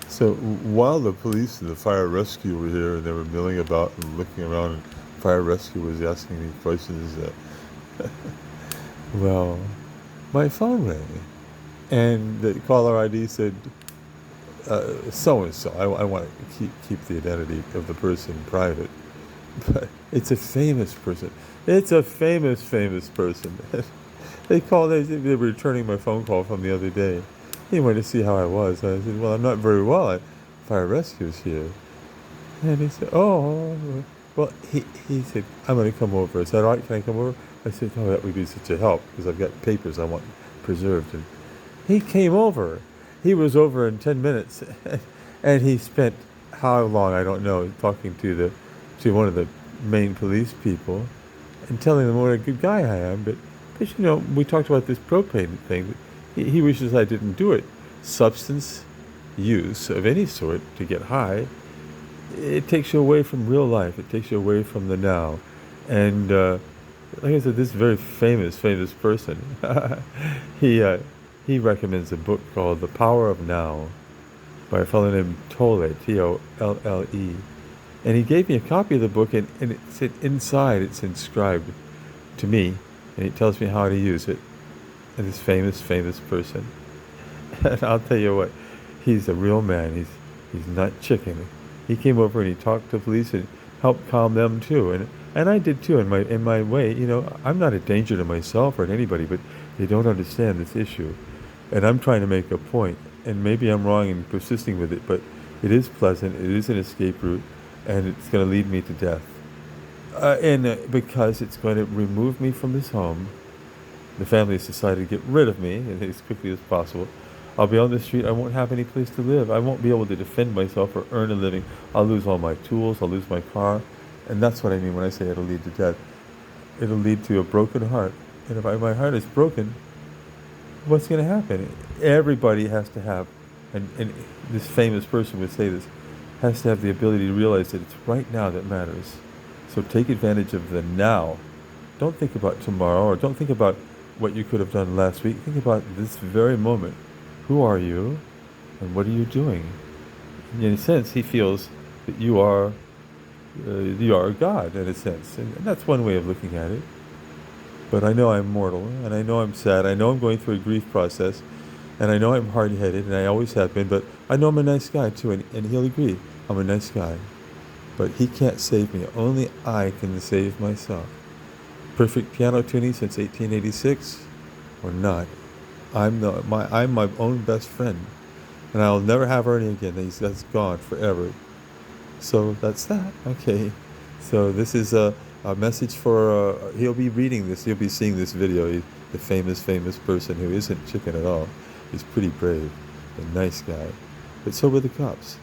So while the police and the fire rescue were here and they were milling about and looking around, and fire rescue was asking me questions, well, my phone rang, and the caller ID said so and so. I want to keep the identity of the person private, but it's a famous person. It's a famous person. They called. They were returning my phone call from the other day. He wanted to see how I was. I said, "Well, I'm not very well. Fire rescue's here." And he said, "Oh, well." He said, "I'm going to come over." I said, "All right, can I come over?" I said, "Oh, that would be such a help because I've got papers I want preserved." And he came over. He was over in 10 minutes, and he spent how long I don't know talking to one of the main police people and telling them what a good guy I am. But we talked about this propane thing. He wishes I didn't do it. Substance use of any sort to get high, it takes you away from real life. It takes you away from the now. And like I said, this very famous person, he uh, he recommends a book called The Power of Now by a fellow named Tolle, Tolle. And he gave me a copy of the book, and inside it's inscribed to me, and it tells me how to use it. And this famous person. And I'll tell you what, he's a real man. He's not chicken. He came over and he talked to police and helped calm them too. And I did too in my way. I'm not a danger to myself or to anybody, but they don't understand this issue. And I'm trying to make a point. And maybe I'm wrong in persisting with it, but it is pleasant. It is an escape route, and it's going to lead me to death. And because it's going to remove me from this home, the family has decided to get rid of me as quickly as possible. I'll be on the street. I won't have any place to live. I won't be able to defend myself or earn a living. I'll lose all my tools. I'll lose my car. And that's what I mean when I say it'll lead to death. It'll lead to a broken heart. And if my heart is broken, what's going to happen? Everybody has to have, and this famous person would say this, has to have the ability to realize that it's right now that matters. So take advantage of the now. Don't think about tomorrow, or don't think about what you could have done last week. Think about this very moment. Who are you, and what are you doing? In a sense, he feels that you are God, in a sense, and that's one way of looking at it. But I know I'm mortal, and I know I'm sad. I know I'm going through a grief process, and I know I'm hard-headed, and I always have been. But I know I'm a nice guy too, and he'll agree I'm a nice guy. But he can't save me. Only I can save myself. Perfect piano tuning since 1886, or not? I'm my own best friend, and I'll never have Ernie again. That's gone forever. So that's that. Okay. So this is a message for. He'll be reading this. He'll be seeing this video. The famous person who isn't chicken at all. He's pretty brave, a nice guy, but so were the cops.